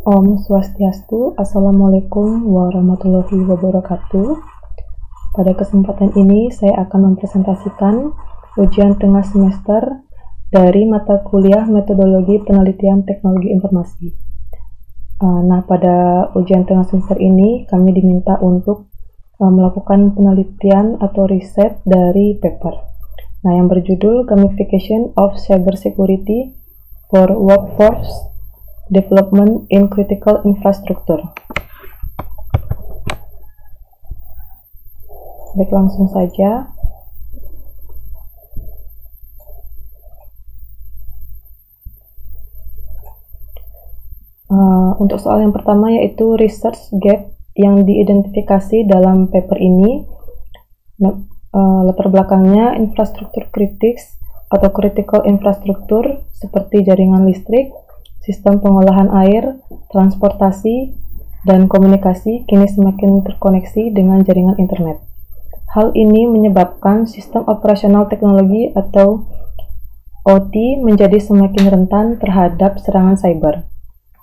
Om Swastiastu, Assalamualaikum warahmatullahi wabarakatuh. Pada kesempatan ini saya akan mempresentasikan ujian tengah semester dari mata kuliah Metodologi Penelitian Teknologi Informasi. Nah, pada ujian tengah semester ini kami diminta untuk melakukan penelitian atau riset dari paper. Nah, yang berjudul Gamification of Cybersecurity for Workforce Development in Critical Infrastructure. Baik, langsung saja. Untuk soal yang pertama yaitu research gap yang diidentifikasi dalam paper ini. Latar belakangnya infrastruktur kritis atau critical infrastructure seperti jaringan listrik, sistem pengolahan air, transportasi, dan komunikasi kini semakin terkoneksi dengan jaringan internet. Hal ini menyebabkan sistem operasional teknologi atau OT menjadi semakin rentan terhadap serangan cyber.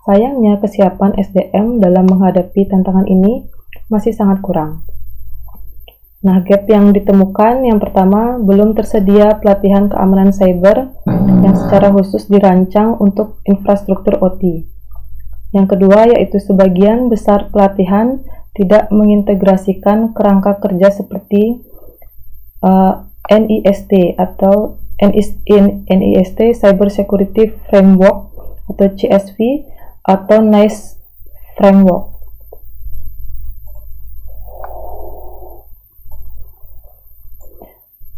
Sayangnya, kesiapan SDM dalam menghadapi tantangan ini masih sangat kurang. Nah, gap yang ditemukan yang pertama, belum tersedia pelatihan keamanan cyber yang secara khusus dirancang untuk infrastruktur OT. Yang kedua, yaitu sebagian besar pelatihan tidak mengintegrasikan kerangka kerja seperti NIST atau NIST Cyber Security Framework atau CSV atau NIST Framework.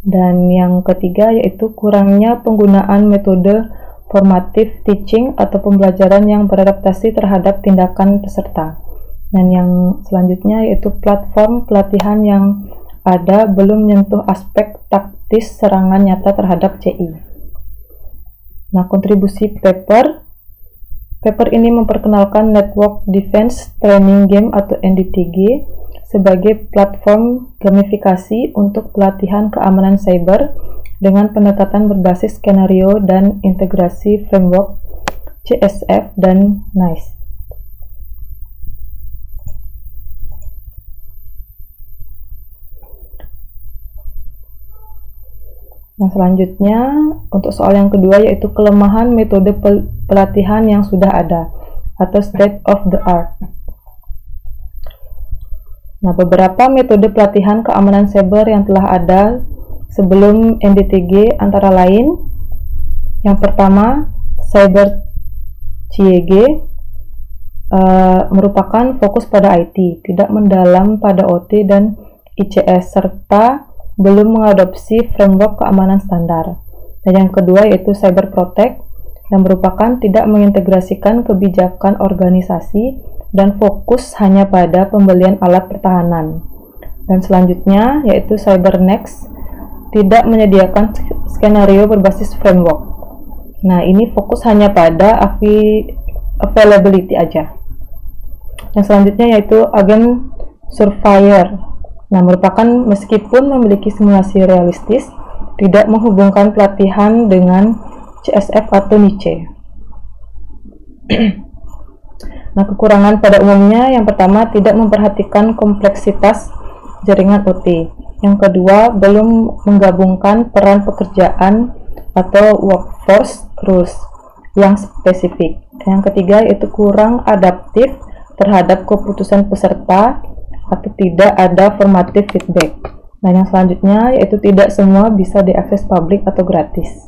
Dan yang ketiga yaitu kurangnya penggunaan metode formative teaching atau pembelajaran yang beradaptasi terhadap tindakan peserta. Dan yang selanjutnya yaitu platform pelatihan yang ada belum menyentuh aspek taktis serangan nyata terhadap CI. Nah, kontribusi paper ini memperkenalkan Network Defense Training Game atau NDTG sebagai platform gamifikasi untuk pelatihan keamanan cyber dengan pendekatan berbasis skenario dan integrasi framework CSF dan NIST. Nah, selanjutnya untuk soal yang kedua yaitu kelemahan metode pelatihan yang sudah ada atau state of the art. Nah, beberapa metode pelatihan keamanan cyber yang telah ada sebelum NDTG antara lain yang pertama, Cyber CYG merupakan fokus pada IT, tidak mendalam pada OT dan ICS, serta belum mengadopsi framework keamanan standar. Dan yang kedua yaitu Cyber Protect yang merupakan tidak mengintegrasikan kebijakan organisasi dan fokus hanya pada pembelian alat pertahanan. Dan selanjutnya yaitu CyberNext tidak menyediakan skenario berbasis framework. Nah, ini fokus hanya pada availability aja. Yang selanjutnya yaitu Agent Surveyor. Nah, merupakan meskipun memiliki simulasi realistis, tidak menghubungkan pelatihan dengan CSF atau NICE. Nah, kekurangan pada umumnya yang pertama tidak memperhatikan kompleksitas jaringan OT. Yang kedua, belum menggabungkan peran pekerjaan atau workforce rules yang spesifik. Yang ketiga yaitu kurang adaptif terhadap keputusan peserta atau tidak ada formative feedback. Nah, yang selanjutnya yaitu tidak semua bisa diakses publik atau gratis.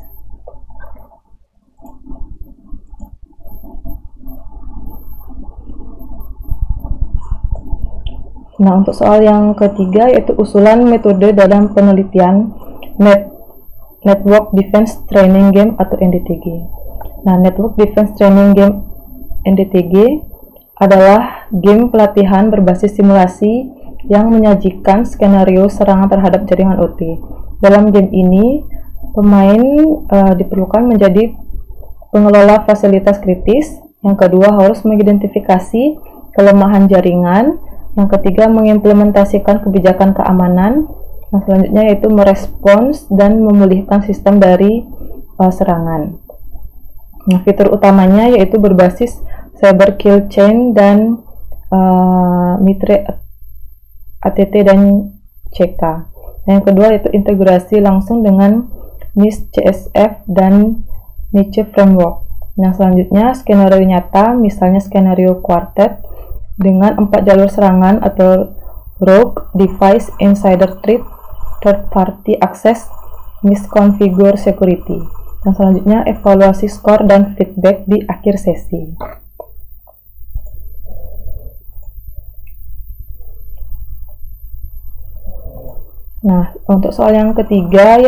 Nah, untuk soal yang ketiga yaitu usulan metode dalam penelitian Network Defense Training Game atau NDTG. Nah, Network Defense Training Game NDTG adalah game pelatihan berbasis simulasi yang menyajikan skenario serangan terhadap jaringan OT. Dalam game ini, pemain diperlukan menjadi pengelola fasilitas kritis. Yang kedua, harus mengidentifikasi kelemahan jaringan. Yang ketiga, mengimplementasikan kebijakan keamanan. Yang selanjutnya yaitu merespons dan memulihkan sistem dari serangan. Nah, fitur utamanya yaitu berbasis Cyber Kill Chain, dan Mitre ATT dan CK. Yang kedua yaitu integrasi langsung dengan NIST CSF dan Niche Framework. Nah, selanjutnya skenario nyata, misalnya skenario quartet dengan 4 jalur serangan atau rogue, device, insider threat, third party access, misconfigure security. Dan selanjutnya evaluasi skor dan feedback di akhir sesi. Nah, untuk soal yang ketiga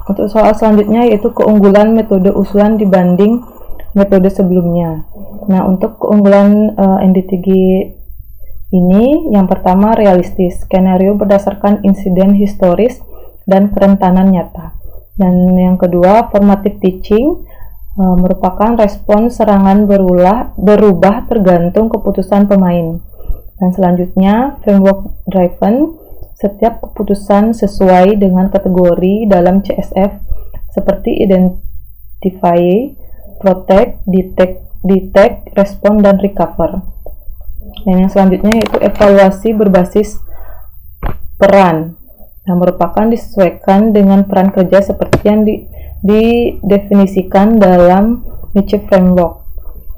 untuk soal selanjutnya yaitu keunggulan metode usulan dibanding metode sebelumnya. Nah, untuk keunggulan NDTG ini, yang pertama realistis, skenario berdasarkan insiden historis dan kerentanan nyata. Dan yang kedua formative teaching, merupakan respon serangan berubah tergantung keputusan pemain. Dan selanjutnya framework driven, setiap keputusan sesuai dengan kategori dalam CSF seperti identify, protect, detect, respond, dan recover. Dan yang selanjutnya yaitu evaluasi berbasis peran, yang merupakan disesuaikan dengan peran kerja seperti yang didefinisikan dalam Niche Framework.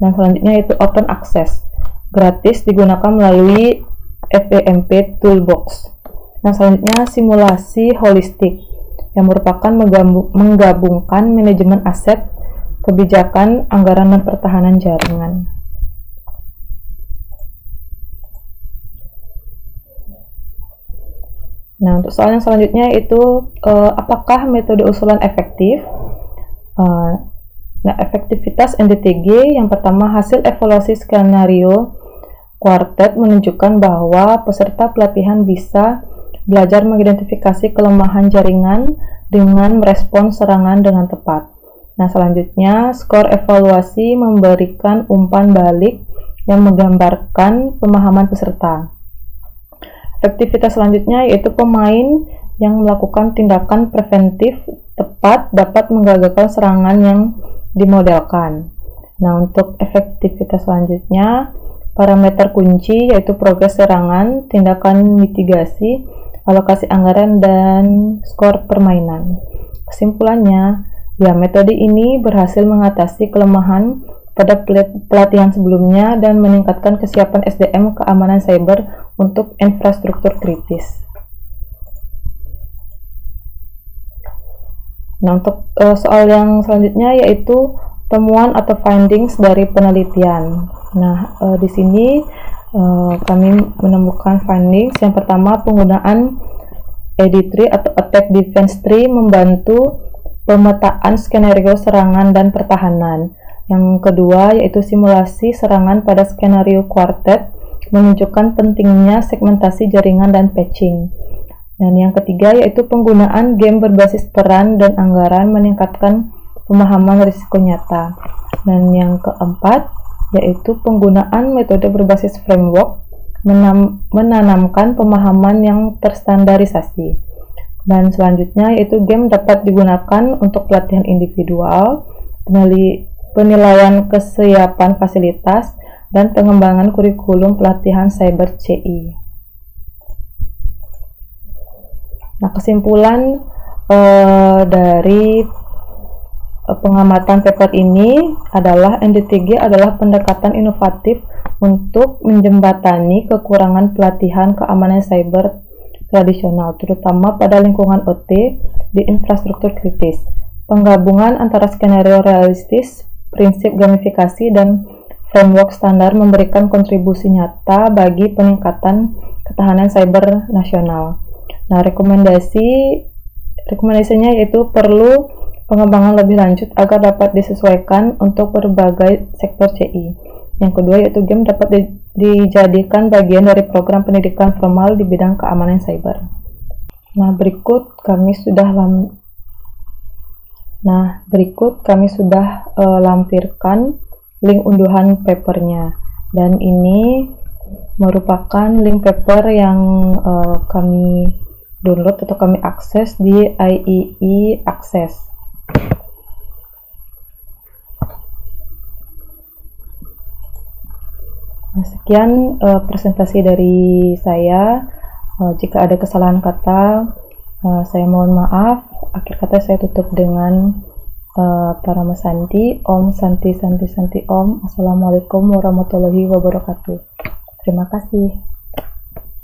Dan selanjutnya yaitu open access, gratis, digunakan melalui FEMP Toolbox. Nah, selanjutnya simulasi holistik, yang merupakan menggabungkan manajemen aset, kebijakan, anggaran, dan pertahanan jaringan. Nah, untuk soal yang selanjutnya itu apakah metode usulan efektif? Nah, efektivitas NDTG yang pertama, hasil evaluasi skenario quartet menunjukkan bahwa peserta pelatihan bisa belajar mengidentifikasi kelemahan jaringan dengan merespons serangan dengan tepat. Nah, selanjutnya skor evaluasi memberikan umpan balik yang menggambarkan pemahaman peserta. Efektivitas selanjutnya yaitu pemain yang melakukan tindakan preventif tepat dapat menggagalkan serangan yang dimodelkan. Nah, untuk efektivitas selanjutnya, parameter kunci yaitu progres serangan, tindakan mitigasi, alokasi anggaran, dan skor permainan. Kesimpulannya, ya, metode ini berhasil mengatasi kelemahan pada pelatihan sebelumnya dan meningkatkan kesiapan SDM keamanan cyber untuk infrastruktur kritis. Nah, untuk soal yang selanjutnya yaitu temuan atau findings dari penelitian. Nah, di sini kami menemukan findings. Yang pertama, penggunaan AD3 atau Attack Defense Tree membantu pemetaan skenario serangan dan pertahanan. Yang kedua yaitu simulasi serangan pada skenario quartet menunjukkan pentingnya segmentasi jaringan dan patching. Dan yang ketiga yaitu penggunaan game berbasis peran dan anggaran meningkatkan pemahaman risiko nyata. Dan yang keempat yaitu penggunaan metode berbasis framework menanamkan pemahaman yang terstandarisasi. Dan selanjutnya yaitu game dapat digunakan untuk pelatihan individual, penilaian kesiapan fasilitas, dan pengembangan kurikulum pelatihan cyber CI. Nah, kesimpulan dari pengamatan paper ini adalah NDTG adalah pendekatan inovatif untuk menjembatani kekurangan pelatihan keamanan cyber tradisional, terutama pada lingkungan OT di infrastruktur kritis. Penggabungan antara skenario realistis, prinsip gamifikasi, dan framework standar memberikan kontribusi nyata bagi peningkatan ketahanan cyber nasional. Nah, rekomendasinya yaitu perlu pengembangan lebih lanjut agar dapat disesuaikan untuk berbagai sektor CI. Yang kedua yaitu game dapat dijadikan bagian dari program pendidikan formal di bidang keamanan cyber. Nah, berikut kami sudah lampirkan link unduhan papernya, dan ini merupakan link paper yang kami download atau kami akses di IEE Access. Nah, sekian presentasi dari saya. Jika ada kesalahan kata, saya mohon maaf. Akhir kata saya tutup dengan Parama Santi. Om Santi Santi Santi Om. Assalamualaikum warahmatullahi wabarakatuh. Terima kasih.